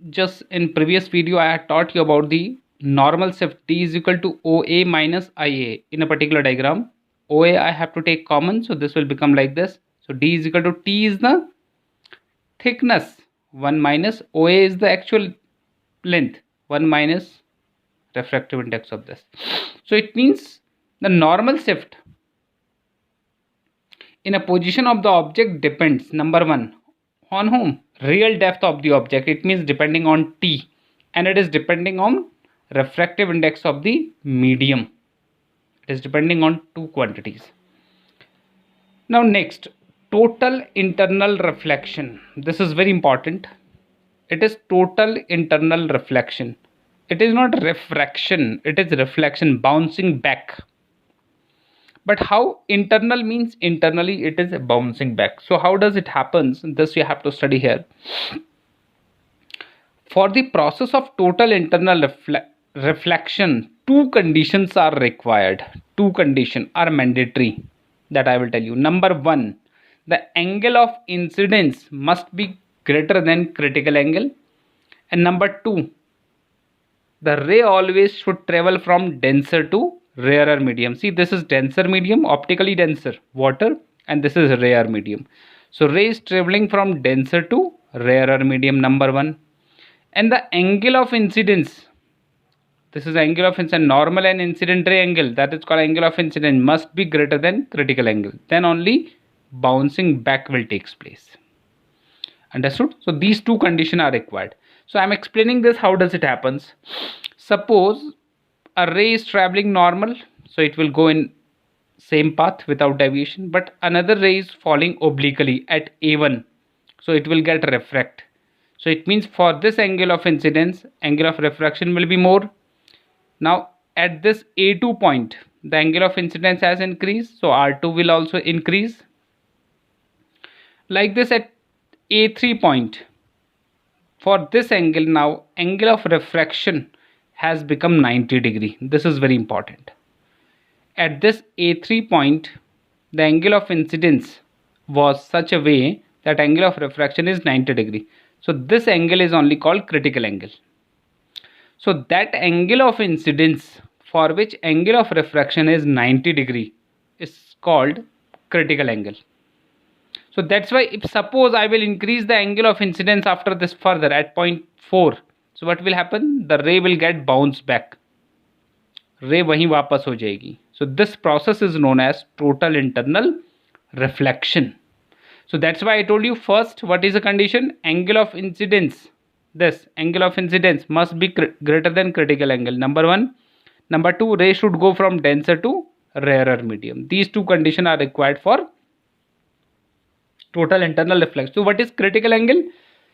just in previous video I had taught you about the normal shift D is equal to OA minus IA in a particular diagram. OA I have to take common, so this will become like this. So D is equal to T is the thickness, 1 minus OA is the actual length, 1 minus refractive index of this. So it means the normal shift in a position of the object depends, number one, on whom? Real depth of the object. It means depending on T, and it is depending on refractive index of the medium. It is depending on two quantities. Now next, total internal reflection. This is very important. It is total internal reflection. It is not refraction, it is reflection, bouncing back. But how internal means internally it is bouncing back. So how does it happens? This you have to study here. For the process of total internal reflection, two conditions are required. Two conditions are mandatory that I will tell you. Number one, the angle of incidence must be greater than critical angle. And number two, the ray always should travel from denser to rarer medium. See, this is denser medium, optically denser, water, and this is rare medium. So ray is traveling from denser to rarer medium, number one. And the angle of incidence, this is angle of incidence, normal and incident ray angle, that is called angle of incidence, must be greater than critical angle. Then only bouncing back will take place. Understood? So these two conditions are required. So I am explaining this, how does it happens. Suppose a ray is traveling normal, so it will go in same path without deviation, but another ray is falling obliquely at A1, so it will get refract. So it means for this angle of incidence, angle of refraction will be more. Now at this A2 point, the angle of incidence has increased, so R2 will also increase. Like this at A3 point, for this angle now, angle of refraction has become 90 degree. This is very important. At this A3 point, the angle of incidence was such a way that angle of refraction is 90 degree. So this angle is only called critical angle. So that angle of incidence for which angle of refraction is 90 degree is called critical angle. So that's why if suppose I will increase the angle of incidence after this further at 0.4, so what will happen? The ray will get bounced back. Ray वहीं वापस हो जाएगी. So this process is known as total internal reflection. So that's why I told you first, what is the condition? Angle of incidence. This angle of incidence must be greater than critical angle. Number one. Number two, ray should go from denser to rarer medium. These two conditions are required for total internal reflection. So what is critical angle?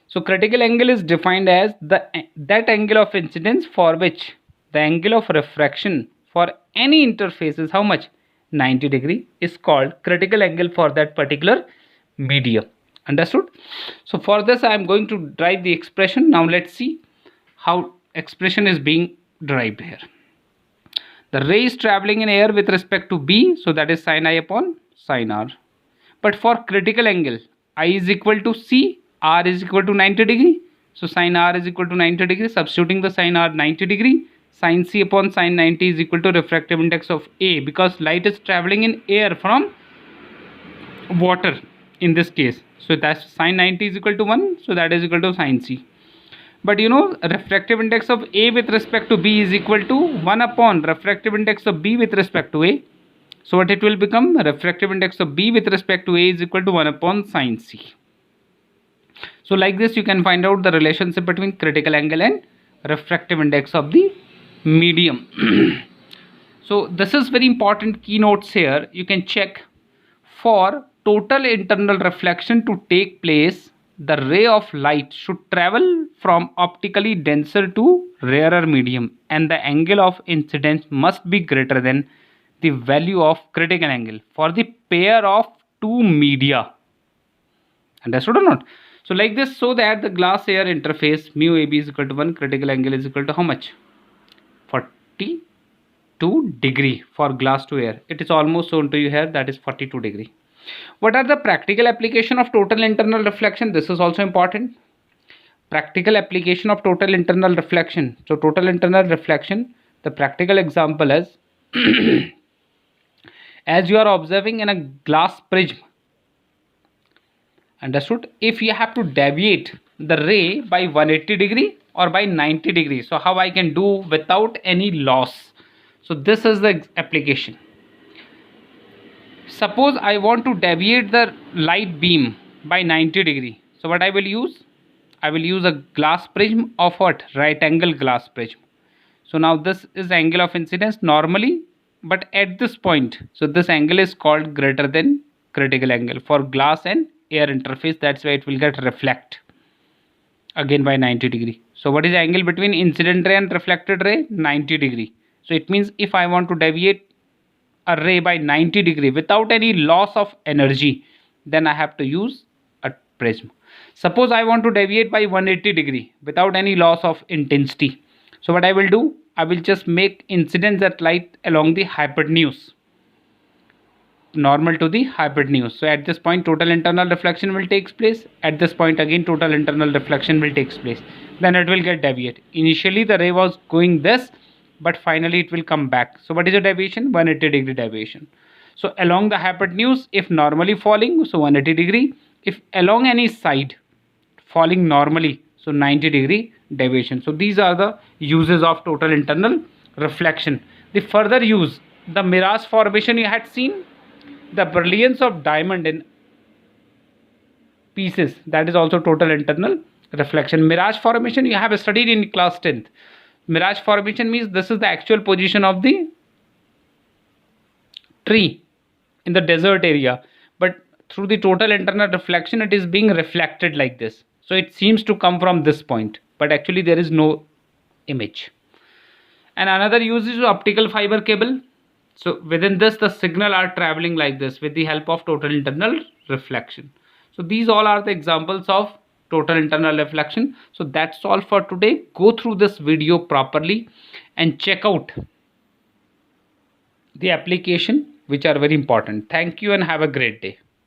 So critical angle is defined as that angle of incidence for which the angle of refraction for any interface is how much? 90 degree is called critical angle for that particular medium. Understood? So for this I am going to derive the expression. Now let's see how expression is being derived here. The ray is traveling in air with respect to B, so that is sin I upon sin R. But for critical angle, I is equal to C, R is equal to 90 degree. So sin R is equal to 90 degree. Substituting the sin R 90 degree, sin C upon sin 90 is equal to refractive index of A, because light is traveling in air from water in this case. So that's sin 90 is equal to 1, so that is equal to sin C. But you know, refractive index of A with respect to B is equal to 1 upon refractive index of B with respect to A. So what it will become? Refractive index of B with respect to A is equal to 1 upon sin C. So like this you can find out the relationship between critical angle and refractive index of the medium. So this is very important keynotes here. You can check. For total internal reflection to take place, the ray of light should travel from optically denser to rarer medium, and the angle of incidence must be greater than the value of critical angle for the pair of two media. Understood or not? So like this, so that the glass air interface mu AB is equal to 1, critical angle is equal to how much? 42 degree for glass to air. It is almost shown to you here, that is 42 degree. What are the practical application of total internal reflection? This is also important. Practical application of total internal reflection. So total internal reflection, the practical example is as you are observing in a glass prism. Understood? If you have to deviate the ray by 180 degree or by 90 degree, so how I can do without any loss? So this is the application. Suppose I want to deviate the light beam by 90 degree. So what I will use? I will use a glass prism of what? Right angle glass prism. So now this is angle of incidence normally, but at this point, so this angle is called greater than critical angle for glass and air interface. That's why it will get reflect again by 90 degree. So what is the angle between incident ray and reflected ray? 90 degree. So it means if I want to deviate a ray by 90 degree without any loss of energy, then I have to use a prism. Suppose I want to deviate by 180 degree without any loss of intensity. So what I will do? I will just make incidence at light along the hypotenuse, normal to the hypotenuse. So at this point total internal reflection will take place. At this point again total internal reflection will take place. Then it will get deviate. Initially the ray was going this, but finally it will come back. So what is the deviation? 180 degree deviation. So along the hypotenuse, if normally falling, so 180 degree. If along any side falling normally, so 90 degree deviation. So these are the uses of total internal reflection. The further use, the mirage formation you had seen, the brilliance of diamond in pieces, that is also total internal reflection. Mirage formation you have studied in class 10th. Mirage formation means this is the actual position of the tree in the desert area, but through the total internal reflection it is being reflected like this. So it seems to come from this point, but actually there is no image. And another use is optical fiber cable. So within this the signal are traveling like this with the help of total internal reflection. So these all are the examples of total internal reflection. So that's all for today. Go through this video properly and check out the application which are very important. Thank you and have a great day.